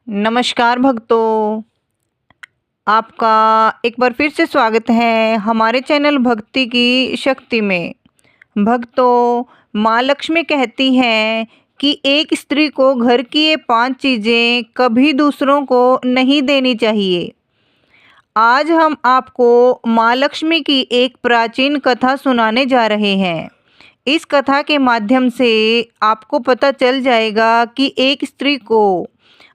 नमस्कार भक्तों, आपका एक बार फिर से स्वागत है हमारे चैनल भक्ति की शक्ति में। भक्तों, माँ लक्ष्मी कहती हैं कि एक स्त्री को घर की ये 5 चीज़ें कभी दूसरों को नहीं देनी चाहिए। आज हम आपको माँ लक्ष्मी की एक प्राचीन कथा सुनाने जा रहे हैं। इस कथा के माध्यम से आपको पता चल जाएगा कि एक स्त्री को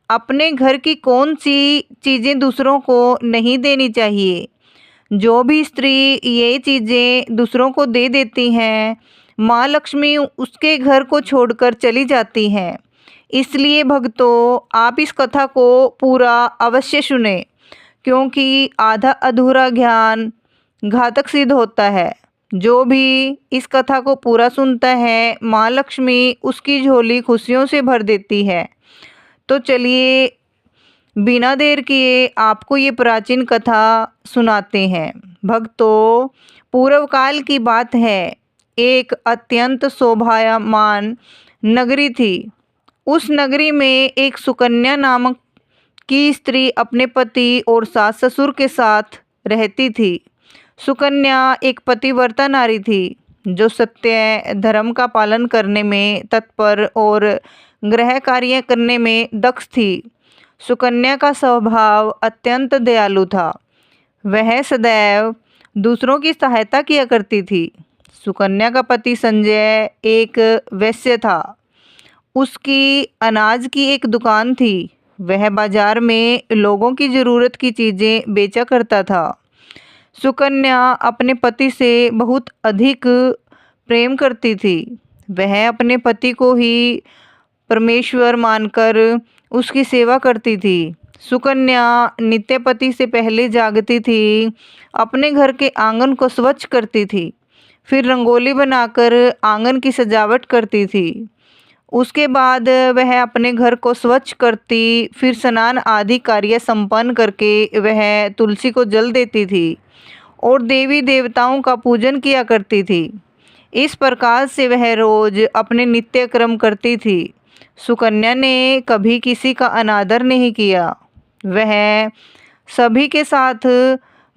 अपने घर की कौन सी चीज़ें दूसरों को नहीं देनी चाहिए। जो भी स्त्री ये चीज़ें दूसरों को दे देती हैं, माँ लक्ष्मी उसके घर को छोड़कर चली जाती हैं। इसलिए भक्तों, आप इस कथा को पूरा अवश्य सुने, क्योंकि आधा अधूरा ज्ञान घातक सिद्ध होता है। जो भी इस कथा को पूरा सुनता है, माँ लक्ष्मी उसकी झोली खुशियों से भर देती है। तो चलिए, बिना देर किए आपको ये प्राचीन कथा सुनाते हैं। भक्तों, पूर्व काल की बात है। एक अत्यंत शोभायमान नगरी थी। उस नगरी में एक सुकन्या नामक की स्त्री अपने पति और सास ससुर के साथ रहती थी। सुकन्या एक पतिव्रता नारी थी, जो सत्य धर्म का पालन करने में तत्पर और गृह कार्य करने में दक्ष थी। सुकन्या का स्वभाव अत्यंत दयालु था। वह सदैव दूसरों की सहायता किया करती थी। सुकन्या का पति संजय एक वैश्य था। उसकी अनाज की एक दुकान थी। वह बाजार में लोगों की ज़रूरत की चीज़ें बेचा करता था। सुकन्या अपने पति से बहुत अधिक प्रेम करती थी। वह अपने पति को ही परमेश्वर मानकर उसकी सेवा करती थी। सुकन्या नित्य पति से पहले जागती थी, अपने घर के आंगन को स्वच्छ करती थी, फिर रंगोली बनाकर आंगन की सजावट करती थी। उसके बाद वह अपने घर को स्वच्छ करती, फिर स्नान आदि कार्य संपन्न करके वह तुलसी को जल देती थी और देवी देवताओं का पूजन किया करती थी। इस प्रकार से वह रोज अपने नित्य कर्म करती थी। सुकन्या ने कभी किसी का अनादर नहीं किया। वह सभी के साथ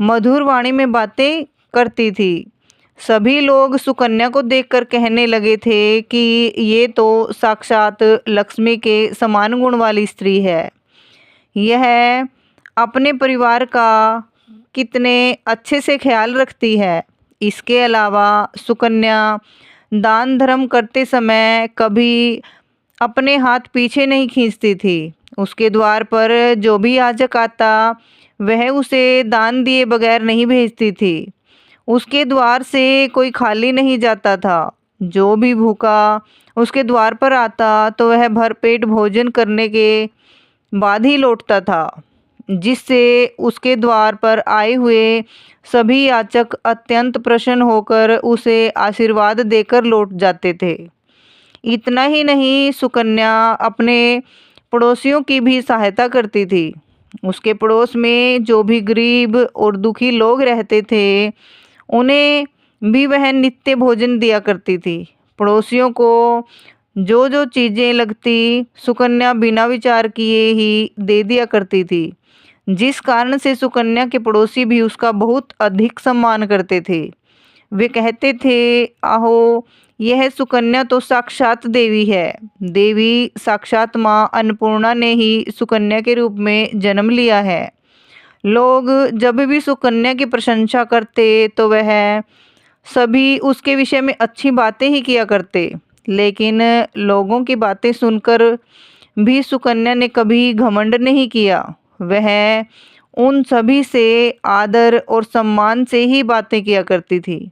मधुर वाणी में बातें करती थी। सभी लोग सुकन्या को देखकर कहने लगे थे कि ये तो साक्षात लक्ष्मी के समान गुण वाली स्त्री है। यह अपने परिवार का कितने अच्छे से ख्याल रखती है। इसके अलावा सुकन्या दान धर्म करते समय कभी अपने हाथ पीछे नहीं खींचती थी। उसके द्वार पर जो भी याचक आता, वह उसे दान दिए बगैर नहीं भेजती थी। उसके द्वार से कोई खाली नहीं जाता था। जो भी भूखा उसके द्वार पर आता, तो वह भरपेट भोजन करने के बाद ही लौटता था, जिससे उसके द्वार पर आए हुए सभी याचक अत्यंत प्रसन्न होकर उसे आशीर्वाद देकर लौट जाते थे। इतना ही नहीं, सुकन्या अपने पड़ोसियों की भी सहायता करती थी। उसके पड़ोस में जो भी गरीब और दुखी लोग रहते थे, उन्हें भी वह नित्य भोजन दिया करती थी। पड़ोसियों को जो जो चीज़ें लगती, सुकन्या बिना विचार किए ही दे दिया करती थी, जिस कारण से सुकन्या के पड़ोसी भी उसका बहुत अधिक सम्मान करते थे। वे कहते थे, आहो, यह सुकन्या तो साक्षात देवी है। देवी साक्षात माँ अन्नपूर्णा ने ही सुकन्या के रूप में जन्म लिया है। लोग जब भी सुकन्या की प्रशंसा करते, तो वह सभी उसके विषय में अच्छी बातें ही किया करते। लेकिन लोगों की बातें सुनकर भी सुकन्या ने कभी घमंड नहीं किया। वह उन सभी से आदर और सम्मान से ही बातें किया करती थी।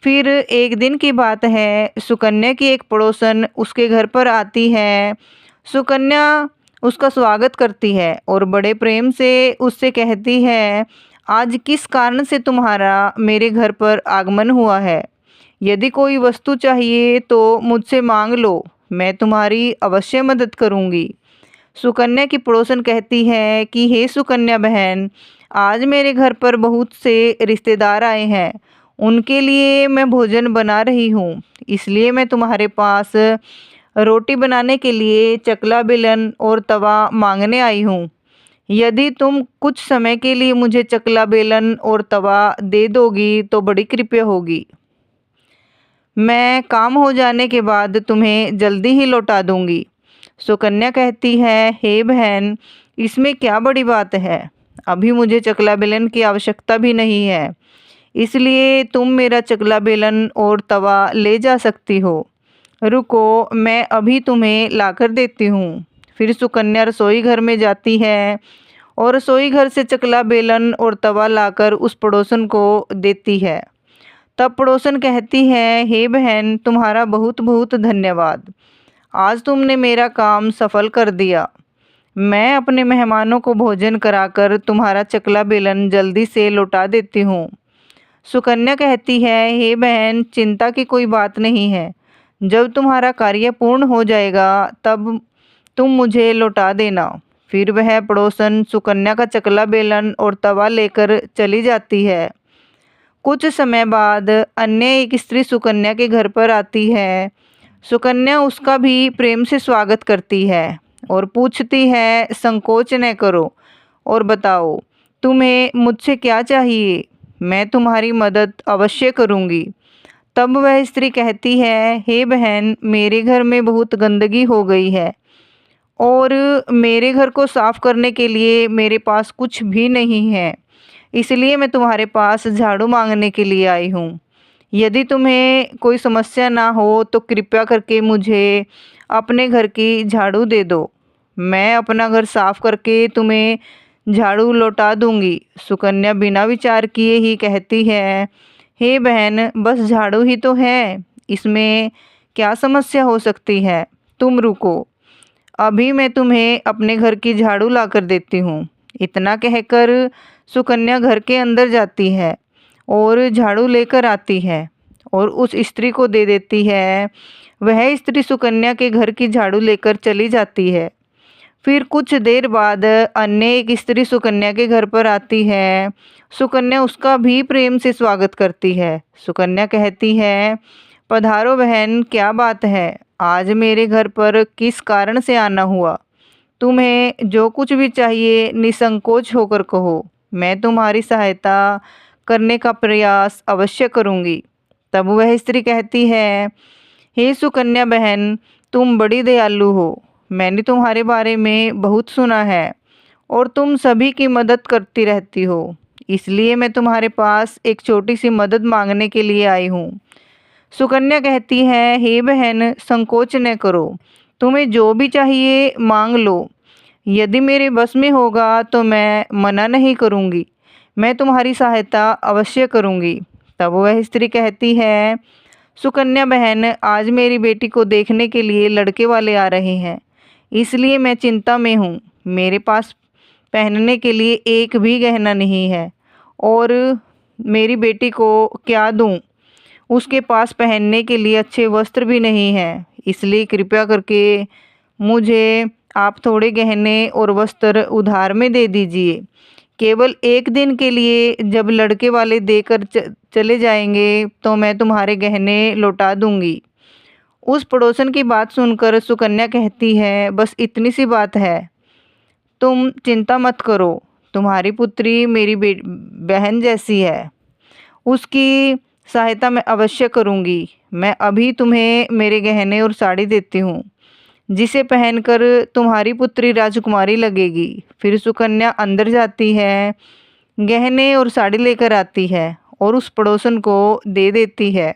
फिर एक दिन की बात है, सुकन्या की एक पड़ोसन उसके घर पर आती है। सुकन्या उसका स्वागत करती है और बड़े प्रेम से उससे कहती है, आज किस कारण से तुम्हारा मेरे घर पर आगमन हुआ है? यदि कोई वस्तु चाहिए तो मुझसे मांग लो, मैं तुम्हारी अवश्य मदद करूंगी। सुकन्या की पड़ोसन कहती है कि हे सुकन्या बहन, आज मेरे घर पर बहुत से रिश्तेदार आए हैं। उनके लिए मैं भोजन बना रही हूँ, इसलिए मैं तुम्हारे पास रोटी बनाने के लिए चकला बेलन और तवा मांगने आई हूँ। यदि तुम कुछ समय के लिए मुझे चकला बेलन और तवा दे दोगी तो बड़ी कृपया होगी। मैं काम हो जाने के बाद तुम्हें जल्दी ही लौटा दूंगी। सुकन्या कहती है, हे बहन, इसमें क्या बड़ी बात है। अभी मुझे चकला बेलन की आवश्यकता भी नहीं है, इसलिए तुम मेरा चकला बेलन और तवा ले जा सकती हो। रुको, मैं अभी तुम्हें लाकर देती हूँ। फिर सुकन्या रसोई घर में जाती है और रसोई घर से चकला बेलन और तवा लाकर उस पड़ोसन को देती है। तब पड़ोसन कहती है, हे बहन, तुम्हारा बहुत बहुत धन्यवाद। आज तुमने मेरा काम सफल कर दिया। मैं अपने मेहमानों को भोजन कराकर तुम्हारा चकला बेलन जल्दी से लौटा देती हूँ। सुकन्या कहती है, हे बहन, चिंता की कोई बात नहीं है। जब तुम्हारा कार्य पूर्ण हो जाएगा तब तुम मुझे लौटा देना। फिर वह पड़ोसन सुकन्या का चकला बेलन और तवा लेकर चली जाती है। कुछ समय बाद अन्य एक स्त्री सुकन्या के घर पर आती है। सुकन्या उसका भी प्रेम से स्वागत करती है और पूछती है, संकोच न करो और बताओ तुम्हें मुझसे क्या चाहिए। मैं तुम्हारी मदद अवश्य करूंगी। तब वह स्त्री कहती है, हे बहन, मेरे घर में बहुत गंदगी हो गई है और मेरे घर को साफ करने के लिए मेरे पास कुछ भी नहीं है, इसलिए मैं तुम्हारे पास झाड़ू मांगने के लिए आई हूँ। यदि तुम्हें कोई समस्या ना हो तो कृपया करके मुझे अपने घर की झाड़ू दे दो। मैं अपना घर साफ करके तुम्हें झाड़ू लौटा दूंगी। सुकन्या बिना विचार किए ही कहती है, हे बहन, बस झाड़ू ही तो है, इसमें क्या समस्या हो सकती है। तुम रुको, अभी मैं तुम्हें अपने घर की झाड़ू लाकर देती हूँ। इतना कहकर सुकन्या घर के अंदर जाती है और झाड़ू लेकर आती है और उस स्त्री को दे देती है। वह स्त्री सुकन्या के घर की झाड़ू लेकर चली जाती है। फिर कुछ देर बाद अन्य एक स्त्री सुकन्या के घर पर आती है। सुकन्या उसका भी प्रेम से स्वागत करती है। सुकन्या कहती है, पधारो बहन, क्या बात है, आज मेरे घर पर किस कारण से आना हुआ। तुम्हें जो कुछ भी चाहिए निसंकोच होकर कहो, मैं तुम्हारी सहायता करने का प्रयास अवश्य करूंगी। तब वह स्त्री कहती है, हे सुकन्या बहन, तुम बड़ी दयालु हो। मैंने तुम्हारे बारे में बहुत सुना है और तुम सभी की मदद करती रहती हो, इसलिए मैं तुम्हारे पास एक छोटी सी मदद मांगने के लिए आई हूँ। सुकन्या कहती है, हे बहन, संकोच न करो, तुम्हें जो भी चाहिए मांग लो। यदि मेरे बस में होगा तो मैं मना नहीं करूँगी, मैं तुम्हारी सहायता अवश्य करूँगी। तब वह स्त्री कहती है, सुकन्या बहन, आज मेरी बेटी को देखने के लिए लड़के वाले आ रहे हैं, इसलिए मैं चिंता में हूँ। मेरे पास पहनने के लिए एक भी गहना नहीं है और मेरी बेटी को क्या दूँ। उसके पास पहनने के लिए अच्छे वस्त्र भी नहीं हैं, इसलिए कृपया करके मुझे आप थोड़े गहने और वस्त्र उधार में दे दीजिए। केवल एक दिन के लिए जब लड़के वाले देकर चले जाएंगे तो मैं तुम्हारे गहने लौटा दूंगी। उस पड़ोसन की बात सुनकर सुकन्या कहती है, बस इतनी सी बात है, तुम चिंता मत करो। तुम्हारी पुत्री मेरी बहन जैसी है, उसकी सहायता मैं अवश्य करूंगी। मैं अभी तुम्हें मेरे गहने और साड़ी देती हूँ, जिसे पहनकर तुम्हारी पुत्री राजकुमारी लगेगी। फिर सुकन्या अंदर जाती है, गहने और साड़ी लेकर आती है और उस पड़ोसन को दे देती है।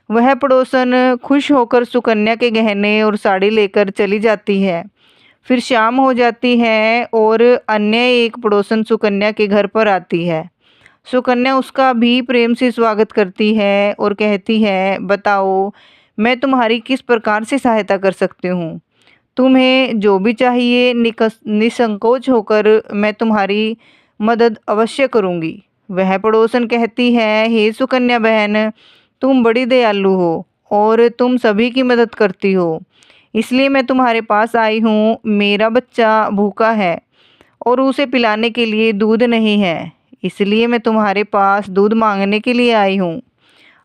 वह पड़ोसन खुश होकर सुकन्या के गहने और साड़ी लेकर चली जाती है। फिर शाम हो जाती है और अन्य एक पड़ोसन सुकन्या के घर पर आती है। सुकन्या उसका भी प्रेम से स्वागत करती है और कहती है, बताओ मैं तुम्हारी किस प्रकार से सहायता कर सकती हूँ। तुम्हें जो भी चाहिए निसंकोच होकर मैं तुम्हारी मदद अवश्य करूँगी। वह पड़ोसन कहती है, हे सुकन्या बहन, तुम बड़ी दयालु हो और तुम सभी की मदद करती हो, इसलिए मैं तुम्हारे पास आई हूँ। मेरा बच्चा भूखा है और उसे पिलाने के लिए दूध नहीं है, इसलिए मैं तुम्हारे पास दूध मांगने के लिए आई हूँ।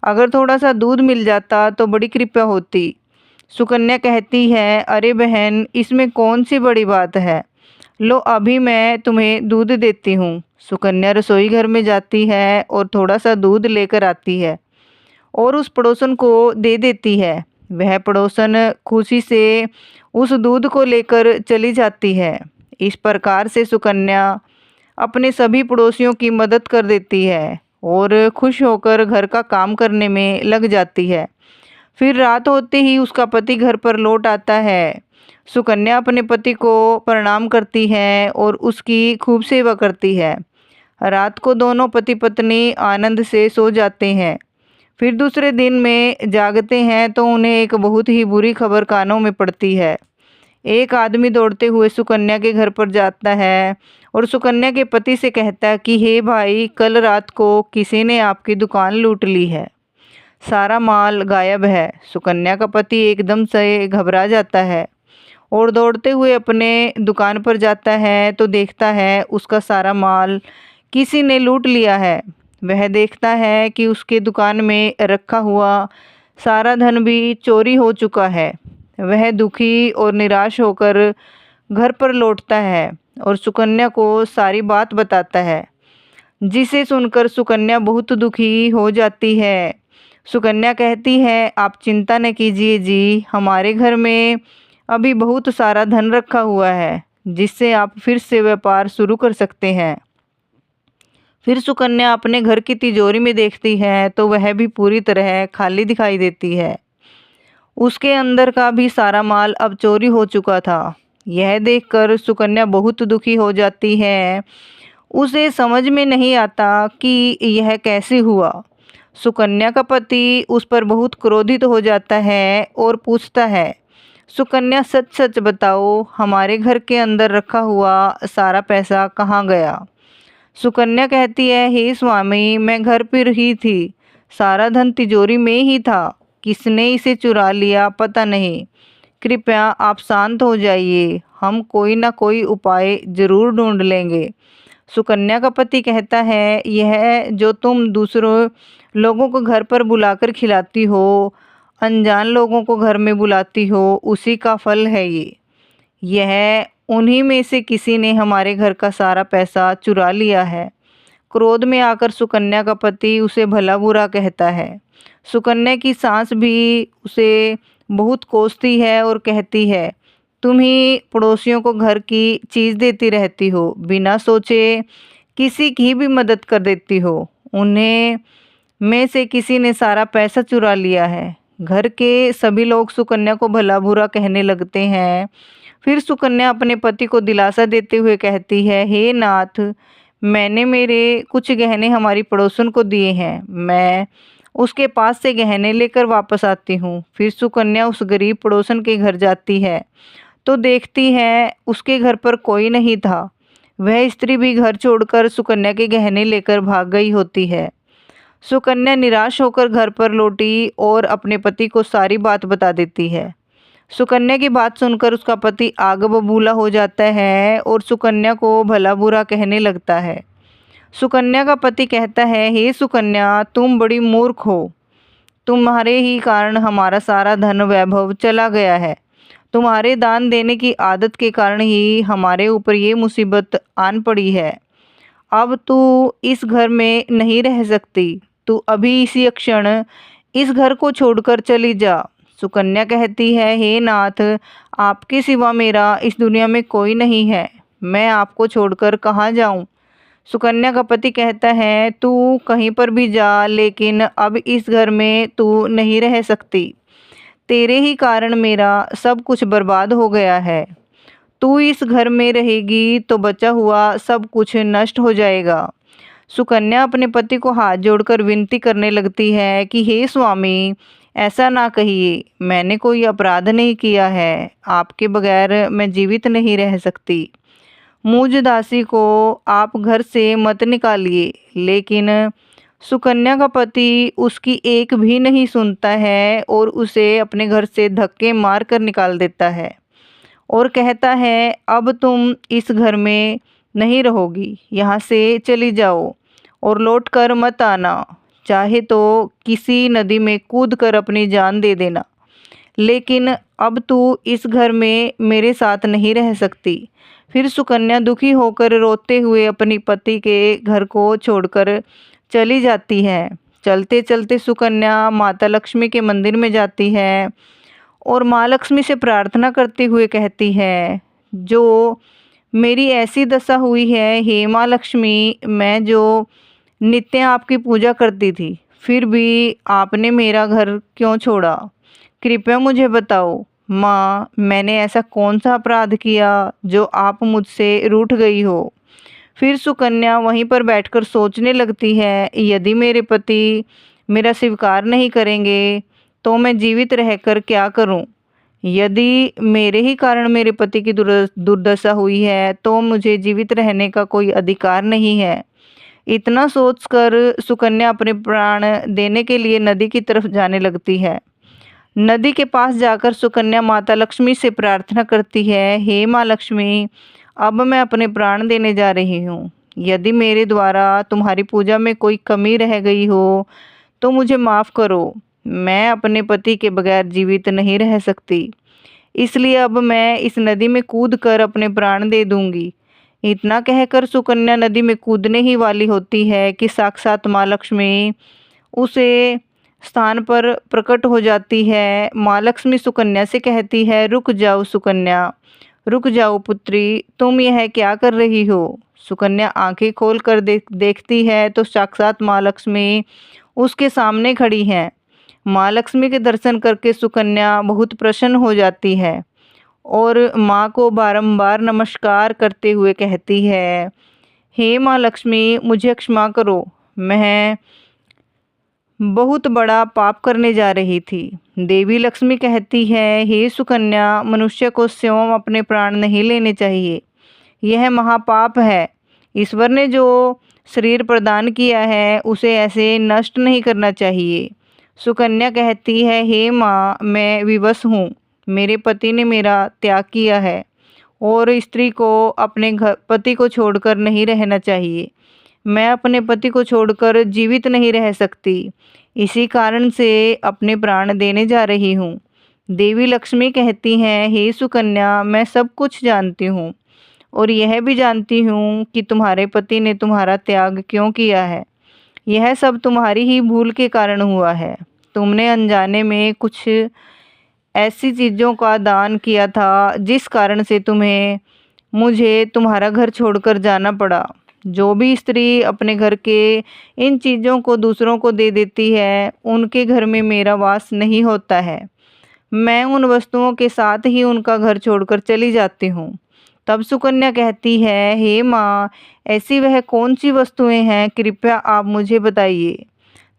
अगर थोड़ा सा दूध मिल जाता तो बड़ी कृपया होती। सुकन्या कहती है, अरे बहन, इसमें कौन सी बड़ी बात है, लो अभी मैं तुम्हें दूध देती हूँ। सुकन्या रसोई घर में जाती है और थोड़ा सा दूध लेकर आती है और उस पड़ोसन को दे देती है। वह पड़ोसन खुशी से उस दूध को लेकर चली जाती है। इस प्रकार से सुकन्या अपने सभी पड़ोसियों की मदद कर देती है और खुश होकर घर का काम करने में लग जाती है। फिर रात होते ही उसका पति घर पर लौट आता है। सुकन्या अपने पति को प्रणाम करती है और उसकी खूब सेवा करती है। रात को दोनों पति पत्नी आनंद से सो जाते हैं। फिर दूसरे दिन में जागते हैं तो उन्हें एक बहुत ही बुरी खबर कानों में पड़ती है। एक आदमी दौड़ते हुए सुकन्या के घर पर जाता है और सुकन्या के पति से कहता है कि हे भाई, कल रात को किसी ने आपकी दुकान लूट ली है, सारा माल गायब है। सुकन्या का पति एकदम से घबरा जाता है और दौड़ते हुए अपने दुकान पर जाता है तो देखता है उसका सारा माल किसी ने लूट लिया है। वह देखता है कि उसके दुकान में रखा हुआ सारा धन भी चोरी हो चुका है। वह दुखी और निराश होकर घर पर लौटता है और सुकन्या को सारी बात बताता है, जिसे सुनकर सुकन्या बहुत दुखी हो जाती है। सुकन्या कहती है, आप चिंता न कीजिए जी, हमारे घर में अभी बहुत सारा धन रखा हुआ है जिससे आप फिर से व्यापार शुरू कर सकते हैं। फिर सुकन्या अपने घर की तिजोरी में देखती है तो वह भी पूरी तरह खाली दिखाई देती है। उसके अंदर का भी सारा माल अब चोरी हो चुका था। यह देखकर सुकन्या बहुत दुखी हो जाती है। उसे समझ में नहीं आता कि यह कैसे हुआ। सुकन्या का पति उस पर बहुत क्रोधित हो जाता है और पूछता है, सुकन्या सच सच बताओ, हमारे घर के अंदर रखा हुआ सारा पैसा कहाँ गया? सुकन्या कहती है, हे स्वामी, मैं घर पर ही थी, सारा धन तिजोरी में ही था, किसने इसे चुरा लिया पता नहीं। कृपया आप शांत हो जाइए, हम कोई ना कोई उपाय जरूर ढूंढ लेंगे। सुकन्या का पति कहता है, यह जो तुम दूसरों लोगों को घर पर बुलाकर खिलाती हो, अनजान लोगों को घर में बुलाती हो, उसी का फल है ये। यह उन्हीं में से किसी ने हमारे घर का सारा पैसा चुरा लिया है। क्रोध में आकर सुकन्या का पति उसे भला बुरा कहता है। सुकन्या की सास भी उसे बहुत कोसती है और कहती है, तुम ही पड़ोसियों को घर की चीज़ देती रहती हो, बिना सोचे किसी की भी मदद कर देती हो। उन्हें में से किसी ने सारा पैसा चुरा लिया है। घर के सभी लोग सुकन्या को भला बुरा कहने लगते हैं। फिर सुकन्या अपने पति को दिलासा देते हुए कहती है, हे नाथ, मैंने मेरे कुछ गहने हमारी पड़ोसन को दिए हैं, मैं उसके पास से गहने लेकर वापस आती हूँ। फिर सुकन्या उस गरीब पड़ोसन के घर जाती है तो देखती है उसके घर पर कोई नहीं था। वह स्त्री भी घर छोड़कर सुकन्या के गहने लेकर भाग गई होती है। सुकन्या निराश होकर घर पर लौटी और अपने पति को सारी बात बता देती है। सुकन्या की बात सुनकर उसका पति आग बबूला हो जाता है और सुकन्या को भला बुरा कहने लगता है। सुकन्या का पति कहता है, हे सुकन्या, तुम बड़ी मूर्ख हो, तुम्हारे ही कारण हमारा सारा धन वैभव चला गया है। तुम्हारे दान देने की आदत के कारण ही हमारे ऊपर ये मुसीबत आन पड़ी है। अब तू इस घर में नहीं रह सकती, तू अभी इसी क्षण इस घर को छोड़कर चली जा। सुकन्या कहती है, हे नाथ, आपके सिवा मेरा इस दुनिया में कोई नहीं है, मैं आपको छोड़कर कहाँ जाऊँ? सुकन्या का पति कहता है, तू कहीं पर भी जा, लेकिन अब इस घर में तू नहीं रह सकती। तेरे ही कारण मेरा सब कुछ बर्बाद हो गया है। तू इस घर में रहेगी तो बचा हुआ सब कुछ नष्ट हो जाएगा। सुकन्या अपने पति को हाथ जोड़कर विनती करने लगती है कि हे स्वामी, ऐसा ना कहिए, मैंने कोई अपराध नहीं किया है, आपके बगैर मैं जीवित नहीं रह सकती। मुझ दासी को आप घर से मत निकालिए। लेकिन सुकन्या का पति उसकी एक भी नहीं सुनता है और उसे अपने घर से धक्के मार कर निकाल देता है और कहता है, अब तुम इस घर में नहीं रहोगी, यहाँ से चली जाओ और लौट कर मत आना, चाहे तो किसी नदी में कूदकर अपनी जान दे देना, लेकिन अब तू इस घर में मेरे साथ नहीं रह सकती। फिर सुकन्या दुखी होकर रोते हुए अपनी पति के घर को छोड़कर चली जाती है। चलते चलते सुकन्या माता लक्ष्मी के मंदिर में जाती है और माँ लक्ष्मी से प्रार्थना करते हुए कहती है, जो मेरी ऐसी दशा हुई है, हे माँ लक्ष्मी, मैं जो नित्य आपकी पूजा करती थी, फिर भी आपने मेरा घर क्यों छोड़ा? कृपया मुझे बताओ माँ, मैंने ऐसा कौन सा अपराध किया जो आप मुझसे रूठ गई हो? फिर सुकन्या वहीं पर बैठकर सोचने लगती है, यदि मेरे पति मेरा स्वीकार नहीं करेंगे तो मैं जीवित रहकर क्या करूं? यदि मेरे ही कारण मेरे पति की दुर्दशा हुई है तो मुझे जीवित रहने का कोई अधिकार नहीं है। इतना सोचकर सुकन्या अपने प्राण देने के लिए नदी की तरफ जाने लगती है। नदी के पास जाकर सुकन्या माता लक्ष्मी से प्रार्थना करती है, हे माँ लक्ष्मी, अब मैं अपने प्राण देने जा रही हूँ। यदि मेरे द्वारा तुम्हारी पूजा में कोई कमी रह गई हो तो मुझे माफ़ करो। मैं अपने पति के बगैर जीवित नहीं रह सकती, इसलिए अब मैं इस नदी में कूदकर अपने प्राण दे दूंगी। इतना कहकर सुकन्या नदी में कूदने ही वाली होती है कि साक्षात माँ लक्ष्मी उसे स्थान पर प्रकट हो जाती है। माँ लक्ष्मी सुकन्या से कहती है, रुक जाओ सुकन्या, रुक जाओ पुत्री, तुम यह क्या कर रही हो? सुकन्या आंखें खोल कर देखती है तो साक्षात माँ लक्ष्मी उसके सामने खड़ी हैं। माँ लक्ष्मी के दर्शन करके सुकन्या बहुत प्रसन्न हो जाती है और माँ को बारंबार नमस्कार करते हुए कहती है, हे माँ लक्ष्मी, मुझे क्षमा करो, मैं बहुत बड़ा पाप करने जा रही थी। देवी लक्ष्मी कहती है, हे सुकन्या, मनुष्य को स्वयं अपने प्राण नहीं लेने चाहिए, यह महापाप है। ईश्वर ने जो शरीर प्रदान किया है उसे ऐसे नष्ट नहीं करना चाहिए। सुकन्या कहती है, हे माँ, मैं विवश हूँ, मेरे पति ने मेरा त्याग किया है और स्त्री को अपने घर पति को छोड़कर नहीं रहना चाहिए। मैं अपने पति को छोड़कर जीवित नहीं रह सकती, इसी कारण से अपने प्राण देने जा रही हूँ। देवी लक्ष्मी कहती हैं, हे सुकन्या, मैं सब कुछ जानती हूँ और यह भी जानती हूँ कि तुम्हारे पति ने तुम्हारा त्याग क्यों किया है। यह सब तुम्हारी ही भूल के कारण हुआ है। तुमने अनजाने में कुछ ऐसी चीज़ों का दान किया था जिस कारण से तुम्हें मुझे तुम्हारा घर छोड़कर जाना पड़ा। जो भी स्त्री अपने घर के इन चीज़ों को दूसरों को दे देती है, उनके घर में मेरा वास नहीं होता है। मैं उन वस्तुओं के साथ ही उनका घर छोड़कर चली जाती हूँ। तब सुकन्या कहती है, हे माँ, ऐसी वह कौन सी वस्तुएं हैं, कृपया आप मुझे बताइए।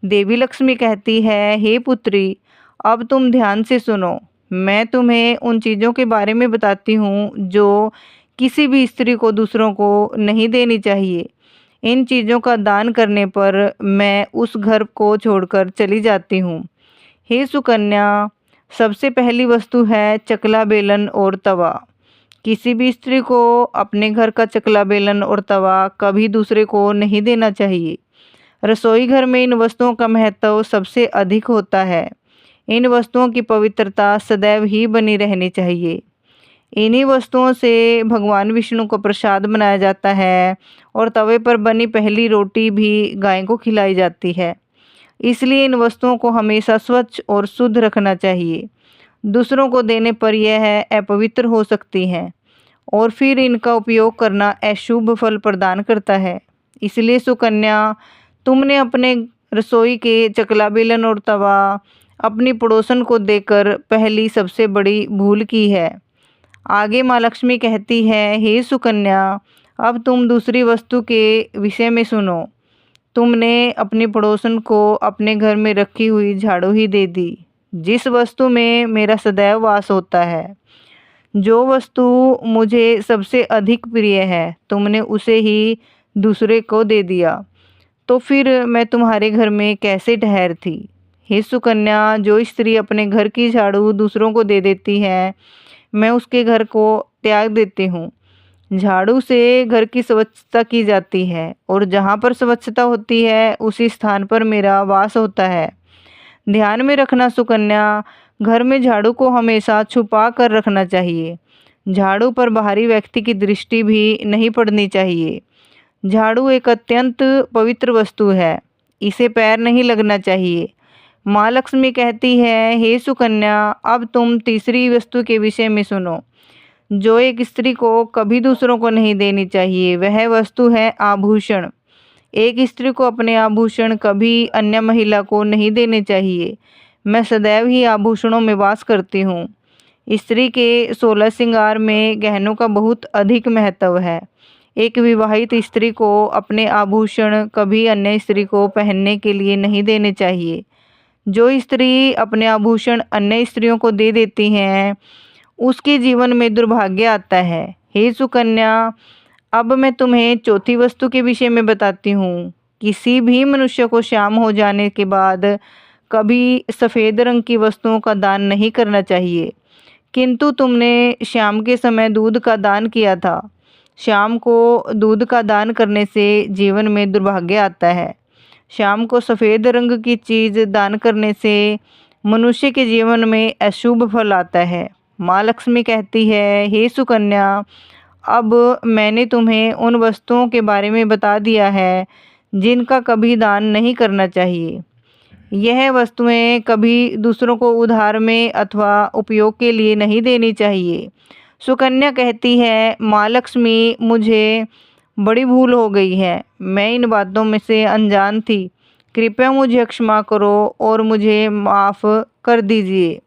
देवी लक्ष्मी कहती है, हे पुत्री, अब तुम ध्यान से सुनो। मैं तुम्हें उन चीज़ों के बारे में बताती हूँ जो किसी भी स्त्री को दूसरों को नहीं देनी चाहिए। इन चीज़ों का दान करने पर मैं उस घर को छोड़कर चली जाती हूँ। हे सुकन्या, सबसे पहली वस्तु है चकला बेलन और तवा। किसी भी स्त्री को अपने घर का चकला बेलन और तवा कभी दूसरे को नहीं देना चाहिए। रसोई घर में इन वस्तुओं का महत्व सबसे अधिक होता है। इन वस्तुओं की पवित्रता सदैव ही बनी रहनी चाहिए। इन्हीं वस्तुओं से भगवान विष्णु को प्रसाद बनाया जाता है और तवे पर बनी पहली रोटी भी गाय को खिलाई जाती है। इसलिए इन वस्तुओं को हमेशा स्वच्छ और शुद्ध रखना चाहिए। दूसरों को देने पर यह अपवित्र हो सकती हैं और फिर इनका उपयोग करना अशुभ फल प्रदान करता है। इसलिए सुकन्या, तुमने अपने रसोई के चकला बेलन और तवा अपनी पड़ोसन को देकर पहली सबसे बड़ी भूल की है। आगे माँ लक्ष्मी कहती है, हे सुकन्या, अब तुम दूसरी वस्तु के विषय में सुनो। तुमने अपनी पड़ोसन को अपने घर में रखी हुई झाड़ू ही दे दी, जिस वस्तु में मेरा सदैव वास होता है। जो वस्तु मुझे सबसे अधिक प्रिय है, तुमने उसे ही दूसरे को दे दिया, तो फिर मैं तुम्हारे घर में कैसे ठहरती? हे सुकन्या, जो स्त्री अपने घर की झाड़ू दूसरों को दे देती है, मैं उसके घर को त्याग देती हूँ। झाड़ू से घर की स्वच्छता की जाती है और जहाँ पर स्वच्छता होती है उसी स्थान पर मेरा वास होता है। ध्यान में रखना सुकन्या, घर में झाड़ू को हमेशा छुपा कर रखना चाहिए। झाड़ू पर बाहरी व्यक्ति की दृष्टि भी नहीं पड़नी चाहिए। झाड़ू एक अत्यंत पवित्र वस्तु है, इसे पैर नहीं लगना चाहिए। माँ लक्ष्मी कहती है, हे सुकन्या, अब तुम तीसरी वस्तु के विषय में सुनो, जो एक स्त्री को कभी दूसरों को नहीं देनी चाहिए। वह वस्तु है आभूषण। एक स्त्री को अपने आभूषण कभी अन्य महिला को नहीं देने चाहिए। मैं सदैव ही आभूषणों में वास करती हूँ। स्त्री के 16 श्रृंगार में गहनों का बहुत अधिक महत्व है। एक विवाहित स्त्री को अपने आभूषण कभी अन्य स्त्री को पहनने के लिए नहीं देने चाहिए। जो स्त्री अपने आभूषण अन्य स्त्रियों को दे देती हैं, उसके जीवन में दुर्भाग्य आता है। हे सुकन्या, अब मैं तुम्हें चौथी वस्तु के विषय में बताती हूँ। किसी भी मनुष्य को शाम हो जाने के बाद कभी सफ़ेद रंग की वस्तुओं का दान नहीं करना चाहिए, किंतु तुमने शाम के समय दूध का दान किया था। शाम को दूध का दान करने से जीवन में दुर्भाग्य आता है। शाम को सफ़ेद रंग की चीज़ दान करने से मनुष्य के जीवन में अशुभ फल आता है। माँ लक्ष्मी कहती है, हे सुकन्या, अब मैंने तुम्हें उन वस्तुओं के बारे में बता दिया है जिनका कभी दान नहीं करना चाहिए। यह वस्तुएं कभी दूसरों को उधार में अथवा उपयोग के लिए नहीं देनी चाहिए। सुकन्या कहती है, माँ लक्ष्मी, मुझे बड़ी भूल हो गई है। मैं इन बातों में से अनजान थी। कृपया मुझे क्षमा करो और मुझे माफ़ कर दीजिए।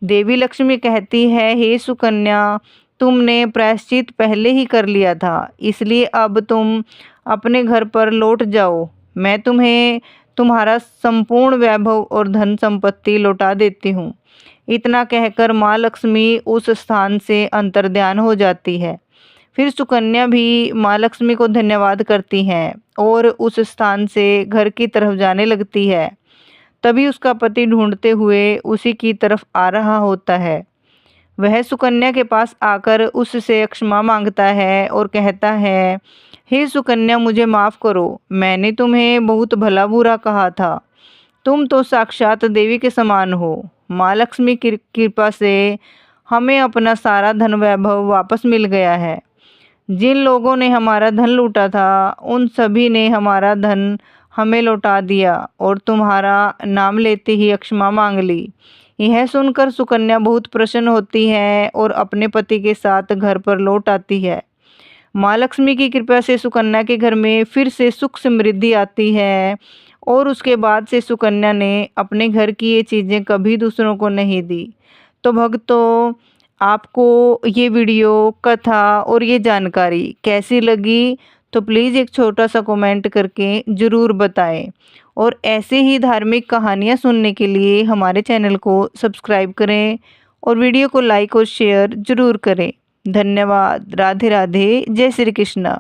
देवी लक्ष्मी कहती है, हे सुकन्या, तुमने प्रायश्चित पहले ही कर लिया था, इसलिए अब तुम अपने घर पर लौट जाओ। मैं तुम्हें तुम्हारा संपूर्ण वैभव और धन संपत्ति लौटा देती हूँ। इतना कहकर माँ लक्ष्मी उस स्थान से अंतर्ध्यान हो जाती है। फिर सुकन्या भी माँ लक्ष्मी को धन्यवाद करती हैं और उस स्थान से घर की तरफ जाने लगती है। तभी उसका पति ढूंढते हुए उसी की तरफ आ रहा होता है। वह सुकन्या के पास आकर उससे क्षमा मांगता है और कहता है, हे सुकन्या, मुझे माफ़ करो। मैंने तुम्हें बहुत भला बुरा कहा था। तुम तो साक्षात देवी के समान हो। माँ लक्ष्मी की कृपा से हमें अपना सारा धन वैभव वापस मिल गया है। जिन लोगों ने हमारा धन लूटा था, उन सभी ने हमारा धन हमें लौटा दिया और तुम्हारा नाम लेते ही क्षमा मांग ली। यह सुनकर सुकन्या बहुत प्रसन्न होती है और अपने पति के साथ घर पर लौट आती है। माँ लक्ष्मी की कृपा से सुकन्या के घर में फिर से सुख समृद्धि आती है और उसके बाद से सुकन्या ने अपने घर की ये चीज़ें कभी दूसरों को नहीं दी। तो भक्तों, आपको ये वीडियो, कथा और ये जानकारी कैसी लगी, तो प्लीज़ एक छोटा सा कमेंट करके ज़रूर बताएं। और ऐसे ही धार्मिक कहानियाँ सुनने के लिए हमारे चैनल को सब्सक्राइब करें और वीडियो को लाइक और शेयर ज़रूर करें। धन्यवाद। राधे राधे। जय श्री कृष्ण।